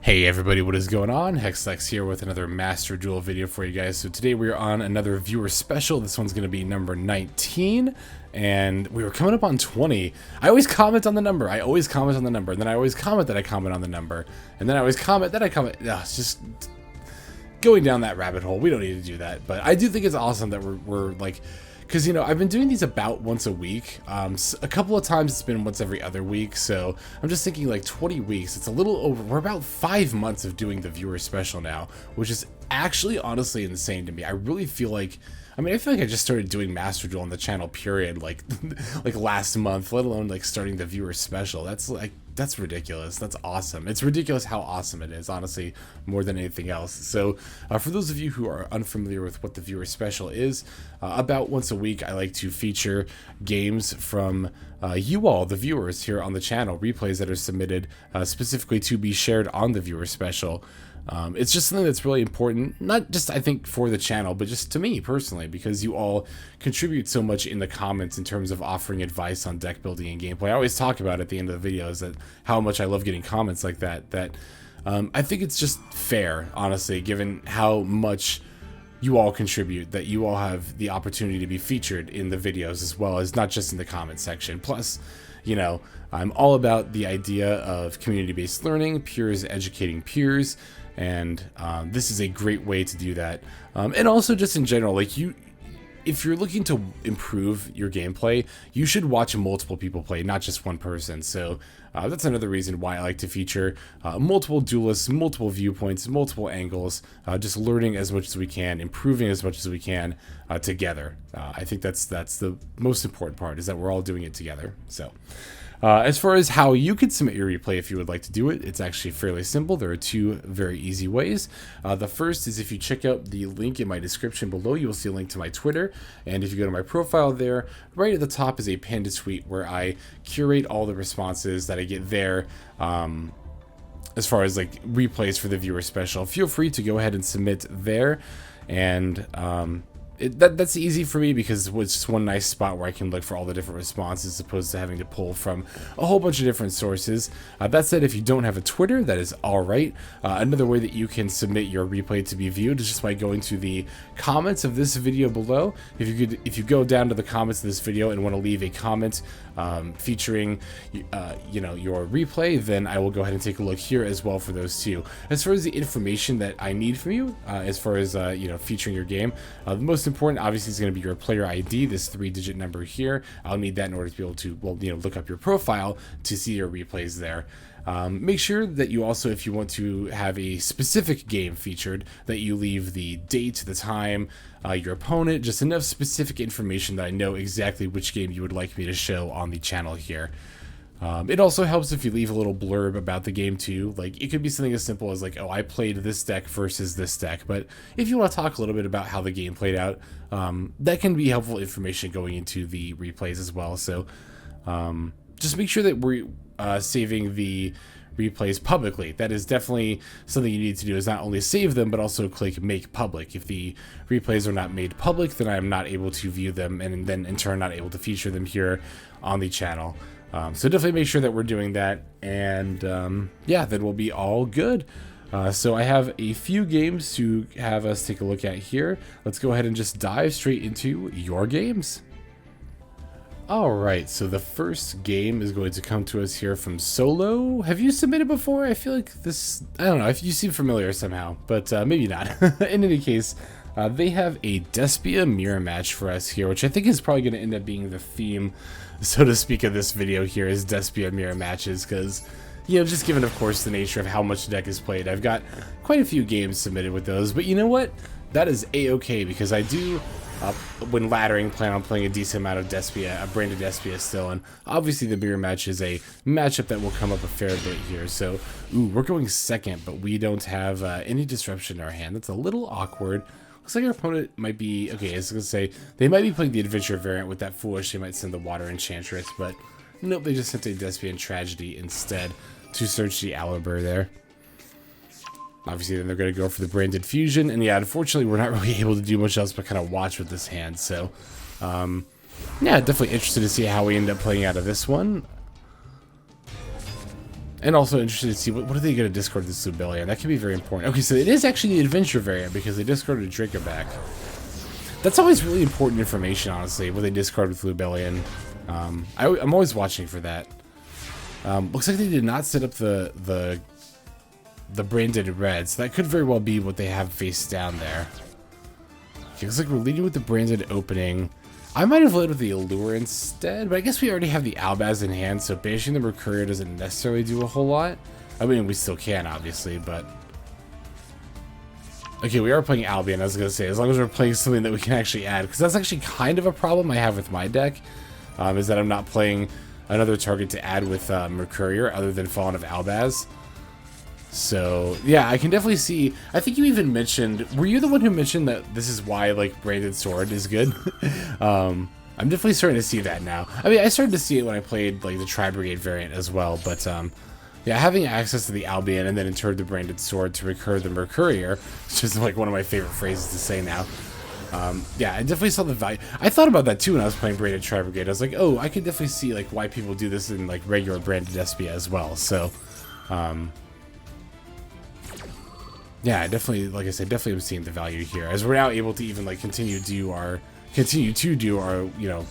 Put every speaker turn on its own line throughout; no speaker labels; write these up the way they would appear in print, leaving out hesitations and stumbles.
Hey everybody, what is going on? Hexlex here with another Master Duel video for you guys. So today we are on another viewer special. This one's going to be number 19, and we were coming up on 20. I always comment on the number. And then I always comment that I comment on the number. And then I always comment that I comment. Ugh, it's just going down that rabbit hole. We don't need to do that. But I do think it's awesome that we're like... Because, you know, I've been doing these about once a week. A couple of times it's been once every other week. So I'm just thinking like 20 weeks. It's a little over. We're about 5 months of doing the viewer special now, which is actually honestly insane to me. I really feel like, I feel like I just started doing Master Duel on the channel, period, like last month, let alone like starting the viewer special. That's ridiculous. That's awesome. It's ridiculous how awesome it is, honestly, more than anything else. So for those of you who are unfamiliar with what the viewer special is, about once a week I like to feature games from you all, the viewers here on the channel, replays that are submitted specifically to be shared on the viewer special. It's just something that's really important, not just I think for the channel, but just to me personally, because you all contribute so much in the comments in terms of offering advice on deck building and gameplay. I always talk about at the end of the videos that how much I love getting comments like that. I think it's just fair, honestly, given how much you all contribute, that you all have the opportunity to be featured in the videos as well as not just in the comment section. Plus, you know, I'm all about the idea of community-based learning, peers educating peers, and this is a great way to do that. And also just in general, like if you're looking to improve your gameplay, you should watch multiple people play, not just one person. So that's another reason why I like to feature multiple duelists, multiple viewpoints, multiple angles, just learning as much as we can, improving as much as we can together. I think that's the most important part, is that we're all doing it together. So as far as how you can submit your replay if you would like to do it, it's actually fairly simple. There are two very easy ways. The first is if you check out the link in my description below, you will see a link to my Twitter. And if you go to my profile there, right at the top is a pinned tweet where I curate all the responses that I get there. As far as like replays for the viewer special, feel free to go ahead and submit there. And that's easy for me because it's just one nice spot where I can look for all the different responses as opposed to having to pull from a whole bunch of different sources. That said, if you don't have a Twitter, that is alright. Another way that you can submit your replay to be viewed is just by going to the comments of this video below. If you go down to the comments of this video and want to leave a comment featuring you know, your replay, then I will go ahead and take a look here as well for those two. As far as the information that I need from you, as far as you know, featuring your game, the most important obviously is going to be your player ID, this 3-digit number here. I'll need that in order to be able to, well, you know, look up your profile to see your replays there. Make sure that you also, if you want to have a specific game featured, that you leave the date, the time, your opponent, just enough specific information that I know exactly which game you would like me to show on the channel here. It also helps if you leave a little blurb about the game too. Like, it could be something as simple as like, oh, I played this deck versus this deck. But if you want to talk a little bit about how the game played out, that can be helpful information going into the replays as well. So just make sure that we're saving the replays publicly. That is definitely something you need to do, is not only save them but also click make public. If the replays are not made public, then I am not able to view them and then in turn not able to feature them here on the channel. So definitely make sure that we're doing that, and yeah, then we'll be all good. So I have a few games to have us take a look at here. Let's go ahead and just dive straight into your games. Alright, so the first game is going to come to us here from Solo. Have you submitted before? I feel like this, I don't know, if you seem familiar somehow, but maybe not. In any case, they have a Despia mirror match for us here, which I think is probably going to end up being the theme, so to speak, of this video here, is Despia mirror matches, because, you know, just given, of course, the nature of how much the deck is played, I've got quite a few games submitted with those, but you know what? That is a-okay, because I do, when laddering, plan on playing a decent amount of Despia, a branded Despia still, and obviously the mirror match is a matchup that will come up a fair bit here. So, ooh, we're going second, but we don't have any disruption in our hand. That's a little awkward. Looks like our opponent might be, okay, I was going to say, they might be playing the adventure variant with that foolish, they might send the water enchantress, but nope, they just sent a Despian tragedy instead to search the Alibur there. Obviously, then they're going to go for the branded fusion, and yeah, unfortunately, we're not really able to do much else but kind of watch with this hand, so yeah, definitely interested to see how we end up playing out of this one. And also interested to see what are they going to discard this Lubellion. That could be very important. Okay, so it is actually the adventure variant because they discarded Dracoback. That's always really important information, honestly, what they discard with Lubellion. I'm always watching for that. Looks like they did not set up the branded red, so that could very well be what they have face down there. Okay, looks like we're leading with the branded opening. I might have led with the Allure instead, but I guess we already have the Albaz in hand, so banishing the Mercurial doesn't necessarily do a whole lot. I mean, we still can, obviously, but... Okay, we are playing Albion, I was going to say, as long as we're playing something that we can actually add, because that's actually kind of a problem I have with my deck, is that I'm not playing another target to add with Mercurial other than Fallen of Albaz. So, yeah, I can definitely see... I think you even mentioned... Were you the one who mentioned that this is why, like, Branded Sword is good? I'm definitely starting to see that now. I mean, I started to see it when I played, like, the Tri-Brigade variant as well, but, yeah, having access to the Albion and then in turn the Branded Sword to recur the Mercurial, it's just, like, one of my favorite phrases to say now. Yeah, I definitely saw the value. I thought about that, too, when I was playing Branded Tri-Brigade. I was like, oh, I could definitely see, like, why people do this in, like, regular Branded Despia as well, so, yeah, I definitely, like I said, definitely am seeing the value here, as we're now able to even, like, continue to do our, you know,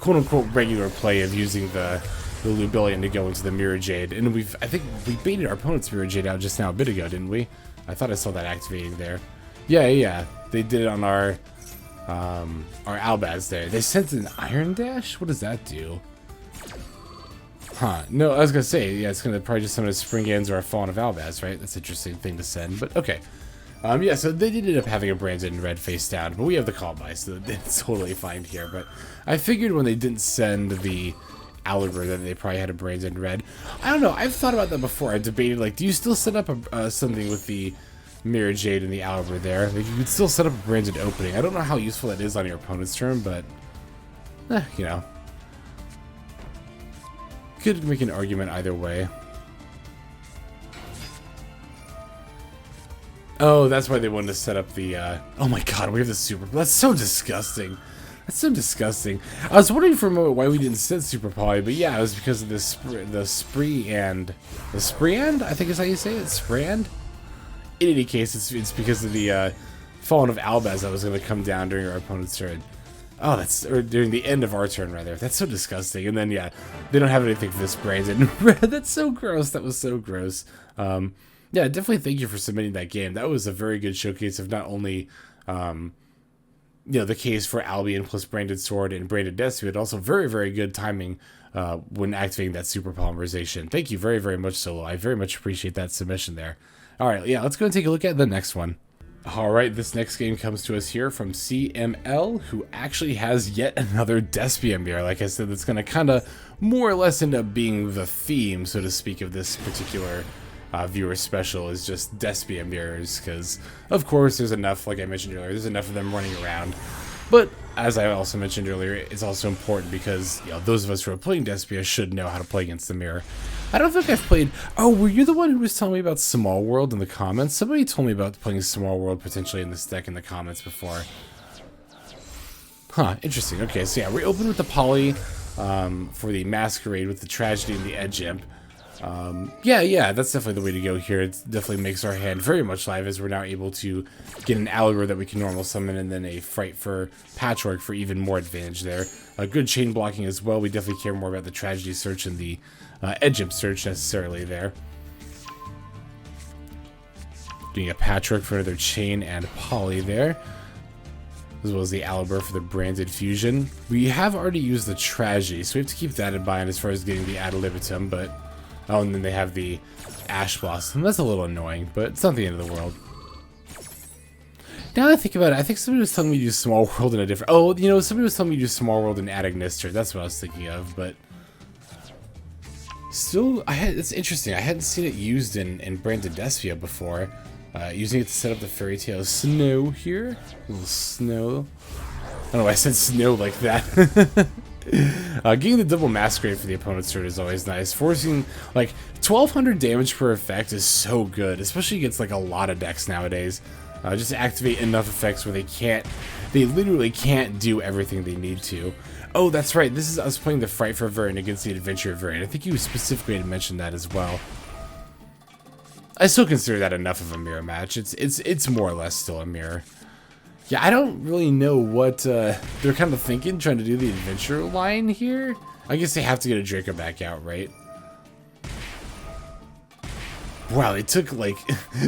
quote-unquote regular play of using the Lubellion to go into the Mirror Jade, and I think we baited our opponent's Mirror Jade out just now a bit ago, didn't we? I thought I saw that activating there. Yeah, they did it on our Albaz there. They sent an Iron Dash? What does that do? Huh, no, I was gonna say, yeah, it's gonna probably just summon a Spring Ends or a Fallen of Albaz, right? That's an interesting thing to send, but okay. Yeah, so they did end up having a Branded in red face down, but we have the call by, so it's totally fine here. But I figured when they didn't send the Aliber that they probably had a Branded in red. I don't know, I've thought about that before. I debated, like, do you still set up something with the Mirror Jade and the Aliber there? Like, you could still set up a Branded opening. I don't know how useful that is on your opponent's turn, but, you know. Could make an argument either way. Oh, that's why they wanted to set up the, oh my god, we have the super... That's so disgusting. That's so disgusting. I was wondering for a moment why we didn't set Super Poly, but yeah, it was because of the Spreand, I think is how you say it, Spreand? In any case, it's because of the, Fallen of Albaz that was going to come down during our opponent's turn. Oh, or during the end of our turn, rather. That's so disgusting. And then, yeah, they don't have anything for this Branded. That's so gross. That was so gross. Yeah, definitely thank you for submitting that game. That was a very good showcase of not only, you know, the case for Albion plus Branded Sword and Branded Despia, but also very, very good timing when activating that super polymerization. Thank you very, very much, Solo. I very much appreciate that submission there. All right, yeah, let's go and take a look at the next one. Alright, this next game comes to us here from CML, who actually has yet another Despia mirror. Like I said, that's going to kind of more or less end up being the theme, so to speak, of this particular viewer special, is just Despia mirrors, because, of course, there's enough, like I mentioned earlier, there's enough of them running around. But, as I also mentioned earlier, it's also important because, you know, those of us who are playing Despia should know how to play against the mirror. I don't think I've played... Oh, were you the one who was telling me about Small World in the comments? Somebody told me about playing Small World potentially in this deck in the comments before. Huh, interesting. Okay, so yeah, we open with the Poly for the Masquerade with the Tragedy and the Edge Imp. Yeah, that's definitely the way to go here. It definitely makes our hand very much live as we're now able to get an Aliber that we can normal summon and then a Fright for Patchwork for even more advantage there. A good chain blocking as well. We definitely care more about the Tragedy search and the Edge Imp search necessarily there. Doing a Patchwork for another chain and Poly there, as well as the Aliber for the Branded Fusion. We have already used the Tragedy, so we have to keep that in mind as far as getting the Ad Libitum, but... Oh, and then they have the Ash Blossom. That's a little annoying, but it's not the end of the world. Now that I think about it, I think somebody was telling me to use Small World in a different... Oh, you know, somebody was telling me to use Small World in Adagnister. That's what I was thinking of, but... Still, it's interesting. I hadn't seen it used in Branded Despia before. Using it to set up the Fairy Tale Snow here. A little snow. I don't know why I said snow like that. Getting the double Masquerade for the opponent's turn is always nice. Forcing, like, 1200 damage per effect is so good, especially against, like, a lot of decks nowadays. Just to activate enough effects where they literally can't do everything they need to. Oh, that's right. This is us playing the Frightful variant against the Adventure variant. I think you specifically had mentioned that as well. I still consider that enough of a mirror match. It's more or less still a mirror. Yeah, I don't really know what they're kind of thinking, trying to do the Adventure line here. I guess they have to get a Draco back out, right? Wow, they took like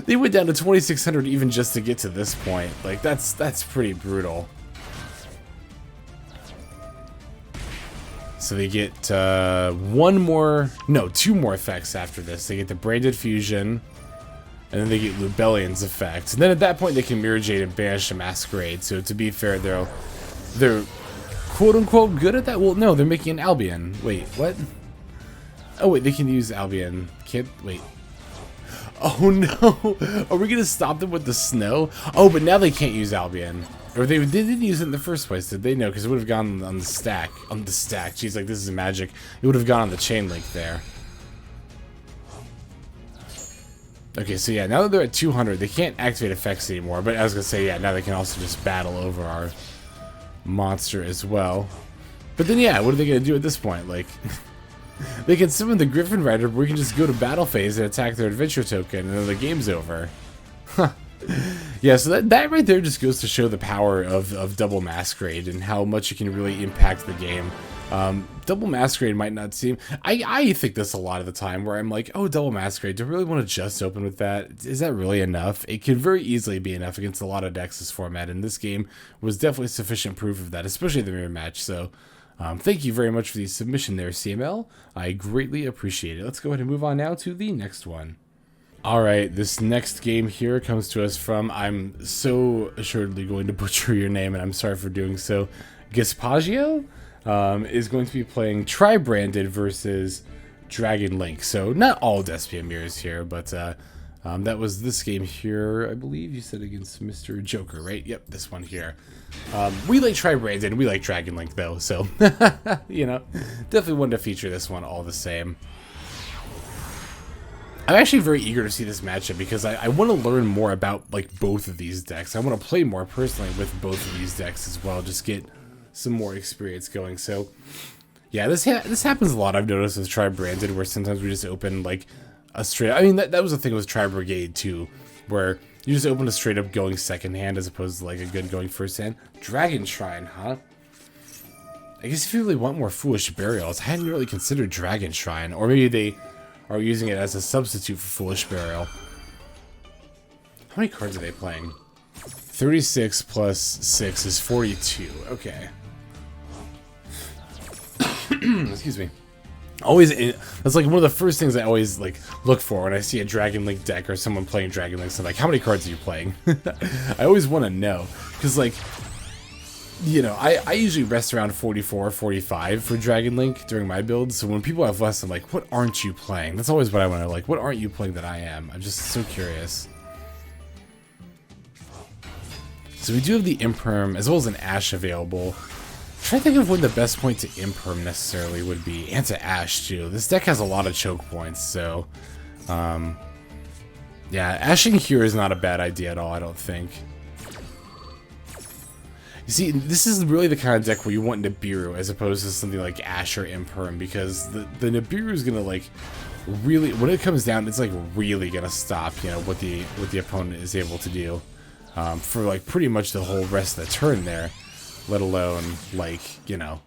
they went down to 2,600 even just to get to this point. Like that's pretty brutal. So they get two more effects after this. They get the Branded Fusion, and then they get Lubellion's effect. And then at that point they can Mirror Jade and Banish the Masquerade. So to be fair, they're quote-unquote good at that? Well, no, they're making an Albion. Wait, what? Oh, wait, they can use Albion. Can't... Wait. Oh, no. Are we going to stop them with the snow? Oh, but now they can't use Albion. Or they didn't use it in the first place, did they? No, because it would have gone on the stack. On the stack. Jeez, like, this is magic. It would have gone on the chain link there. Okay, so yeah, now that they're at 200, they can't activate effects anymore. But I was going to say, yeah, now they can also just battle over our monster as well. But then, yeah, what are they going to do at this point? Like, they can summon the Griffin Rider, but we can just go to battle phase and attack their adventure token, and then the game's over. Huh. Yeah, so that right there just goes to show the power of Double Masquerade and how much it can really impact the game. Double Masquerade might not seem... I think this a lot of the time, where I'm like, oh, Double Masquerade, do I really want to just open with that? Is that really enough? It could very easily be enough against a lot of decks this format, and this game was definitely sufficient proof of that, especially the mirror match. So thank you very much for the submission there, CML. I greatly appreciate it. Let's go ahead and move on now to the next one. Alright, this next game here comes to us from, I'm so assuredly going to butcher your name, and I'm sorry for doing so, Gaspaggio? Is going to be playing Tri-Branded versus Dragon Link. So not all Despia mirrors here, but that was this game here. I believe you said against Mr. Joker, right? Yep, this one here. We like Tri-Branded, we like Dragon Link though, so you know, definitely wanted to feature this one all the same. I'm actually very eager to see this matchup because I want to learn more about like both of these decks. I want to play more personally with both of these decks as well, just get some more experience going. So yeah, this happens a lot. I've noticed with Tri-Branded, where sometimes we just open like a straight, I mean that was the thing with Tri-Brigade too, where you just open a straight up going second hand as opposed to like a good going first hand. Dragon Shrine, huh? I guess if you really want more Foolish Burials, I hadn't really considered Dragon Shrine, or maybe they are using it as a substitute for Foolish Burial. How many cards are they playing? 36 plus 6 is 42. Okay. Excuse me. That's like one of the first things I always like look for when I see a Dragon Link deck or someone playing Dragon Link. So I'm like, how many cards are you playing? I always want to know, because like, you know, I usually rest around 44, 45 for Dragon Link during my build. So when people have less, I'm like, what aren't you playing? That's always what I want to like. What aren't you playing that I am? I'm just so curious. So we do have the Imperm as well as an Ash available. I'm trying to think of when the best point to Imperm necessarily would be, and to Ash too. This deck has a lot of choke points, so yeah, Ashing here is not a bad idea at all, I don't think. You see, this is really the kind of deck where you want Nibiru as opposed to something like Ash or Imperm, because the Nibiru is gonna like really, when it comes down, it's like really gonna stop, you know, what the opponent is able to do for like pretty much the whole rest of the turn there, let alone like, you know,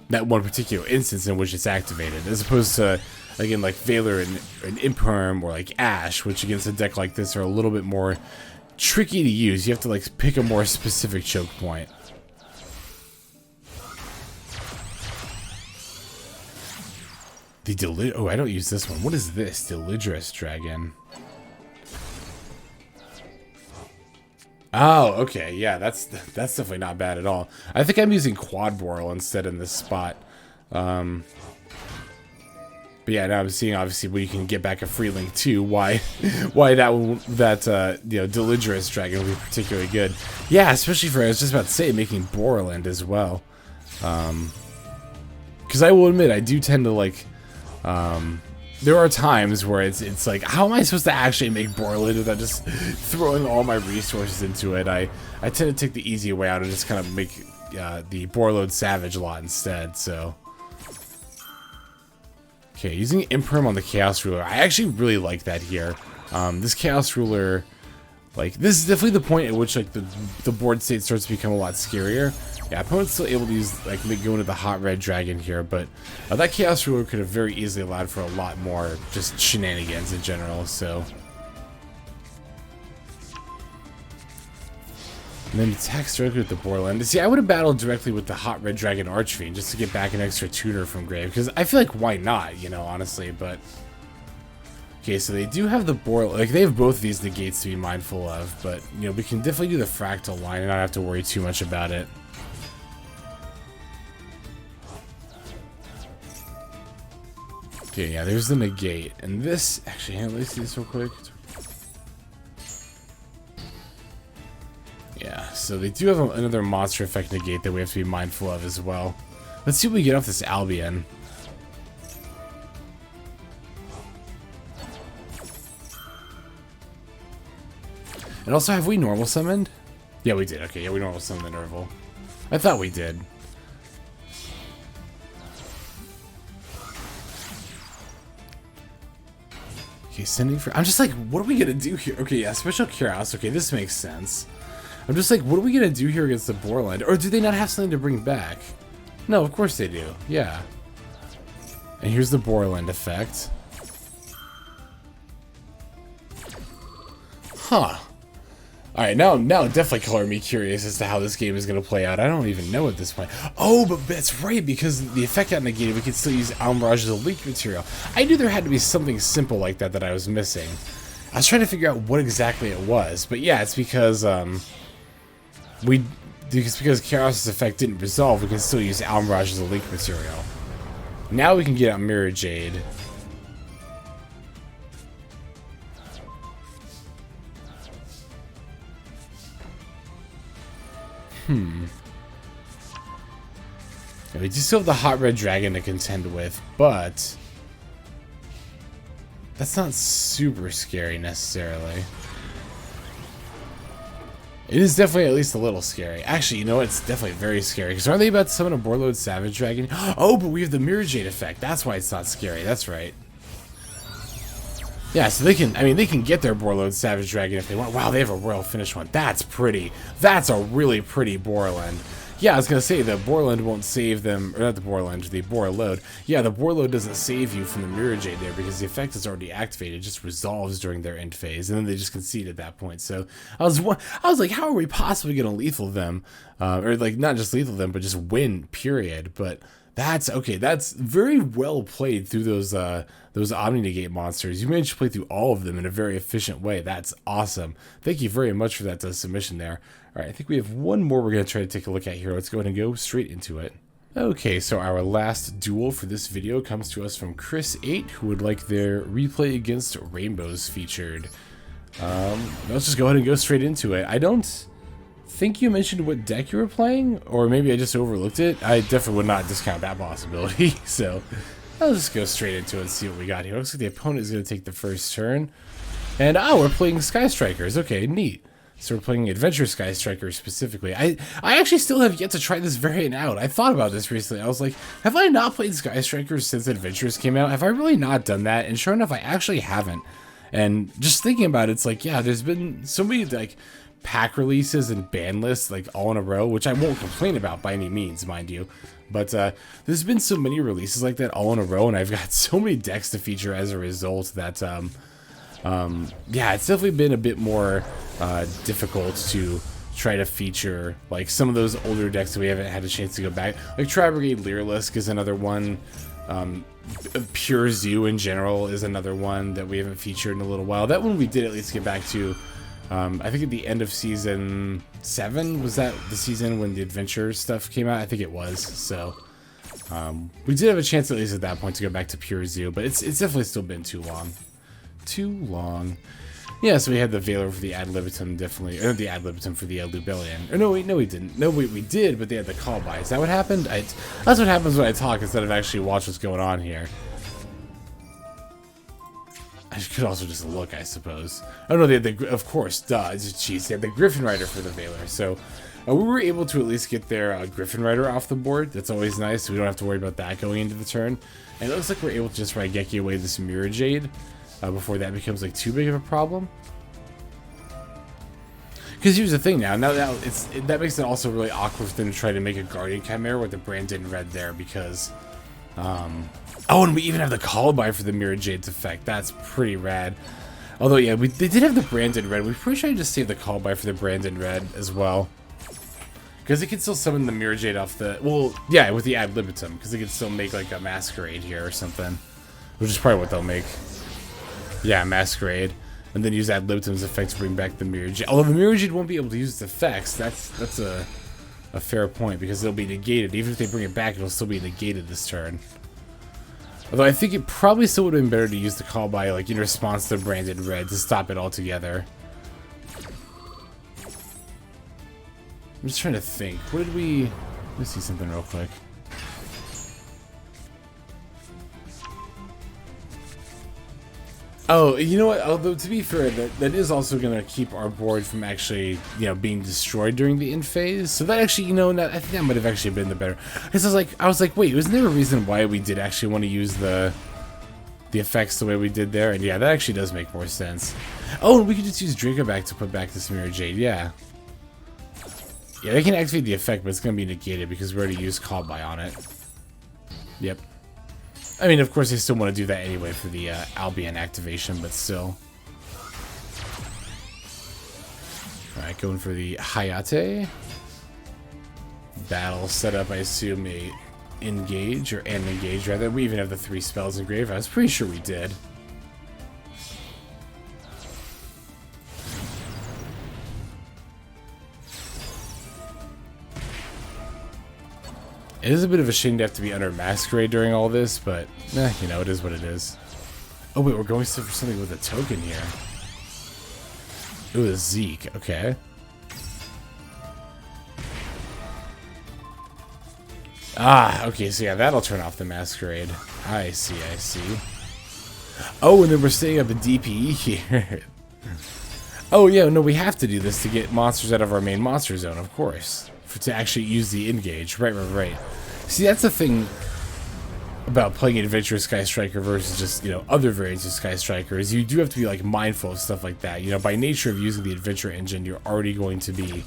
that one particular instance in which it's activated, as opposed to again like Valor and Imperm or like Ash, which against a deck like this are a little bit more tricky to use. You have to like pick a more specific choke point. Oh, I don't use this one. What is this? Delidrous Dragon. Oh, okay. Yeah, that's definitely not bad at all. I think I'm using Quad Boral instead in this spot. But yeah, now I'm seeing obviously when you can get back a free link too, why that you know, Delidrous Dragon will be particularly good. Yeah, especially for, I was just about to say, making Borland as well. Because I will admit, I do tend to like, there are times where it's like, how am I supposed to actually make Borland without just throwing all my resources into it? I tend to take the easy way out and just kind of make the Borload Savage a lot instead. So, okay, using Imperm on the Chaos Ruler. I actually really like that here. This Chaos Ruler, like, this is definitely the point at which like the board state starts to become a lot scarier. Yeah, opponent's still able to use, like, go into the Hot Red Dragon here, but that Chaos Ruler could have very easily allowed for a lot more just shenanigans in general, so. And then attacks directly with the Borland. See, I would have battled directly with the Hot Red Dragon Archfiend just to get back an extra tutor from Grave, because I feel like why not, you know, honestly, but. Okay, so they do have the Borland, like, they have both of these negates to be mindful of, but, you know, we can definitely do the Fractal line and not have to worry too much about it. Okay, yeah, there's the negate. And this, actually, let me see this real quick. Yeah, so they do have another monster effect negate that we have to be mindful of as well. Let's see what we get off this Albion. And also, have we normal summoned? Yeah, we did. Okay, yeah, we normal summoned the Nerval. I thought we did. Okay, sending for... I'm just like, what are we gonna do here? Okay, yeah, Special Cuirass. Okay, this makes sense. I'm just like, what are we gonna do here against the Borland? Or do they not have something to bring back? No, of course they do. Yeah. And here's the Borland effect. Huh. Alright, now definitely color me curious as to how this game is going to play out. I don't even know at this point. Oh, but that's right, because the effect got negated, we can still use Almirage as a leak material. I knew there had to be something simple like that I was missing. I was trying to figure out what exactly it was, but yeah, it's because, because Chaos' effect didn't resolve, we can still use Almirage as a leak material. Now we can get out Mirror Jade. Yeah, we do still have the Hot Red Dragon to contend with, but that's not super scary necessarily. It is definitely at least a little scary. Actually, you know what? It's definitely very scary. Because aren't they about to summon a Borload Savage Dragon? Oh, but we have the Mirror Jade effect. That's why it's not scary. That's right. Yeah, so they can, I mean, they can get their Borload Savage Dragon if they want. Wow, they have a Royal Finish one. That's pretty. That's a really pretty Borland. Yeah, I was going to say, the Borland won't save them, or not the Borland, the Borload. Yeah, the Borload doesn't save you from the Mirror Jade there because the effect is already activated. It just resolves during their end phase, and then they just concede at that point. So I was like, how are we possibly going to lethal them? Or, like, not just lethal them, but just win, period. But that's, okay, that's very well played through those Omni-Negate monsters. You managed to play through all of them in a very efficient way. That's awesome. Thank you very much for that submission there. All right, I think we have one more we're going to try to take a look at here. Let's go ahead and go straight into it. Okay, so our last duel for this video comes to us from Chris8, who would like their replay against Rainbows featured. Let's just go ahead and go straight into it. I don't think you mentioned what deck you were playing, or maybe I just overlooked it. I definitely would not discount that possibility, so I'll just go straight into it and see what we got here. Looks like the opponent is going to take the first turn. And, we're playing Sky Strikers. Okay, neat. So we're playing Adventure Sky Strikers specifically. I actually still have yet to try this variant out. I thought about this recently. I was like, have I not played Sky Strikers since Adventures came out? Have I really not done that? And sure enough, I actually haven't. And just thinking about it, it's like, yeah, there's been so many, like, pack releases and ban lists, like, all in a row, which I won't complain about by any means, mind you. But there's been so many releases like that all in a row, and I've got so many decks to feature as a result that, yeah, it's definitely been a bit more difficult to try to feature, like, some of those older decks that we haven't had a chance to go back. Like, Tri-Brigade Lyrilusk is another one. Pure Zoo in general is another one that we haven't featured in a little while. That one we did at least get back to. I think at the end of season 7, was that the season when the adventure stuff came out? I think it was. So we did have a chance at least at that point to go back to Pure Zoo, but it's definitely still been too long. Too long. Yeah, so we had the Veiler for the Ad Libitum, definitely, or the Ad Libitum for the Lubellion. Or no, wait, no, we didn't. No, we did, but they had the call by. Is that what happened? That's what happens when I talk instead of actually watch what's going on here. I could also just look, I suppose. Oh no, they had the, of course, duh, jeez, they had the Griffin Rider for the Veiler. So We were able to at least get their Griffin Rider off the board. That's always nice, so we don't have to worry about that going into the turn. And it looks like we're able to just Raigeki away this Mirror Jade before that becomes like too big of a problem. Because here's the thing now that makes it also really awkward for them to try to make a Guardian Chimera with the Branded Red there because... oh, and we even have the Call-By for the Mirror Jade's effect. That's pretty rad. Although, yeah, they did have the Branded Red. We're pretty sure I just saved the Call-By for the Branded Red as well. Because it can still summon the Mirror Jade off the... Well, yeah, with the Ad Libitum. Because it can still make, like, a Masquerade here or something. Which is probably what they'll make. Yeah, Masquerade. And then use Ad Libitum's effect to bring back the Mirror Jade. Although the Mirror Jade won't be able to use its effects. That's a fair point. Because it'll be negated. Even if they bring it back, it'll still be negated this turn. Although I think it probably still would have been better to use the Call-By, like, in response to Branded Red to stop it altogether. I'm just trying to think. What did we... Let me see something real quick. Oh, you know what? Although, to be fair, that is also going to keep our board from actually, you know, being destroyed during the end phase. So that actually, you know, I think that might have actually been the better. Because I was like, wait, wasn't there a reason why we did actually want to use the effects the way we did there? And yeah, that actually does make more sense. Oh, and we could just use Draco back to put back this Mirror Jade, yeah. Yeah, they can activate the effect, but it's going to be negated because we already used Call-By on it. Yep. I mean, of course, they still want to do that anyway for the Albion activation, but still. Alright, going for the Hayate. Battle setup, I assume, a engage, or an engage, rather. We even have the 3 spells in grave. I was pretty sure we did. It is a bit of a shame to have to be under Masquerade during all this, but, you know, it is what it is. Oh, wait, we're going for something with a token here. Ooh, a Zeke, okay. Ah, okay, so yeah, that'll turn off the Masquerade. I see, I see. Oh, and then we're setting up a DPE here. Oh, yeah, no, we have to do this to get monsters out of our main monster zone, of course. To actually use the engage. Right. See, that's the thing about playing Adventure Sky Striker versus just, you know, other variants of Sky Striker is you do have to be, like, mindful of stuff like that. You know, by nature of using the Adventure Engine, you're already going to be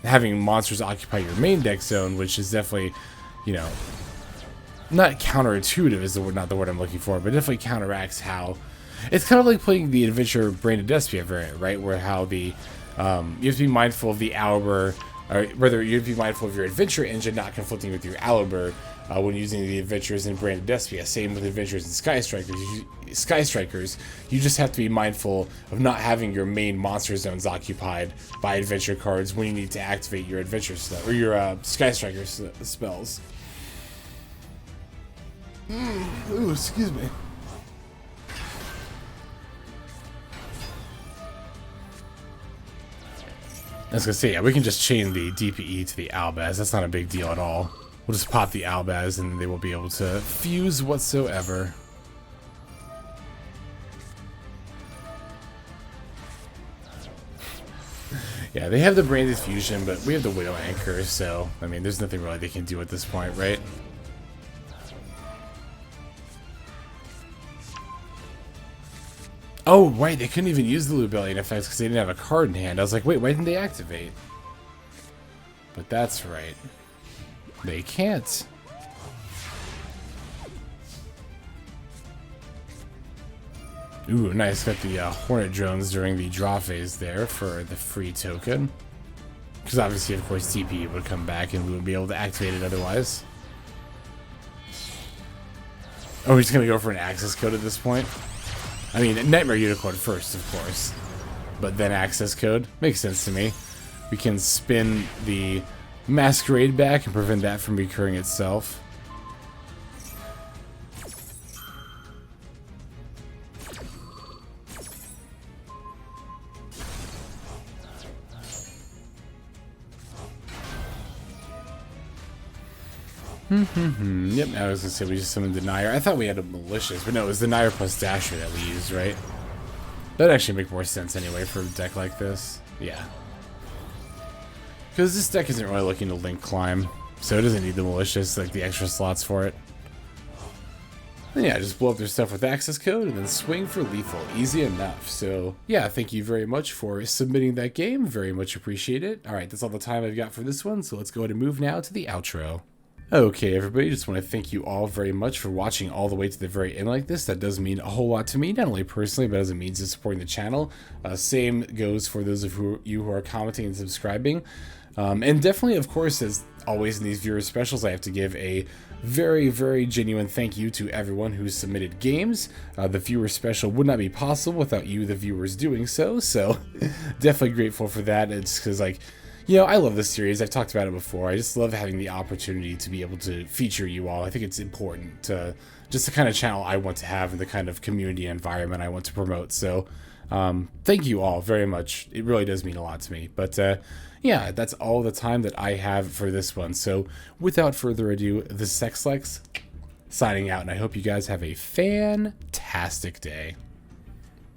having monsters occupy your main deck zone, which is definitely, you know, not counterintuitive is not the word I'm looking for, but definitely counteracts how... It's kind of like playing the Adventure Branded Despia variant, right? Where how the... you have to be mindful of the Auber... Or rather, you have to be mindful of your Adventure Engine not conflicting with your Aliber when using the Adventures in Branded Despia. Same with Adventures in Sky Strikers. You just have to be mindful of not having your main monster zones occupied by Adventure cards when you need to activate your Adventure stuff or your Sky Striker spells. Ooh, excuse me. I was gonna say, yeah, we can just chain the DPE to the Albaz. That's not a big deal at all. We'll just pop the Albaz and they will be able to fuse whatsoever. Yeah, they have the Branded Fusion, but we have the Widow Anchor, so, I mean, there's nothing really they can do at this point, right? Oh, right, they couldn't even use the Lubellion effects because they didn't have a card in hand. I was like, wait, why didn't they activate? But that's right. They can't. Ooh, nice. Got the Hornet drones during the draw phase there for the free token. Because obviously, of course, TP would come back and we wouldn't be able to activate it otherwise. Oh, we're just going to go for an access code at this point? I mean, Nightmare Unicorn first, of course. But then access code. Makes sense to me. We can spin the Masquerade back and prevent that from recurring itself. Yep, I was gonna say we just summoned Denier. I thought we had a Malicious, but no, it was Denier plus Dasher that we used, right? That'd actually make more sense anyway for a deck like this. Yeah. Because this deck isn't really looking to link climb, so it doesn't need the malicious, like the extra slots for it. And yeah, just blow up their stuff with access code and then swing for lethal. Easy enough. So yeah, thank you very much for submitting that game. Very much appreciate it. Alright, that's all the time I've got for this one, so let's go ahead and move now to the outro. Okay, everybody, just want to thank you all very much for watching all the way to the very end like this. That does mean a whole lot to me, not only personally, but as a means of supporting the channel. Same goes for those of you who are commenting and subscribing. And definitely, of course, as always in these viewer specials, I have to give a very, very genuine thank you to everyone who submitted games. The viewer special would not be possible without you, the viewers, doing so. So definitely grateful for that. It's because, like, you know, I love this series. I've talked about it before. I just love having the opportunity to be able to feature you all. I think it's important to just the kind of channel I want to have and the kind of community environment I want to promote. So thank you all very much. It really does mean a lot to me. But yeah, that's all the time that I have for this one. So without further ado, this is Sexlex signing out, and I hope you guys have a fantastic day.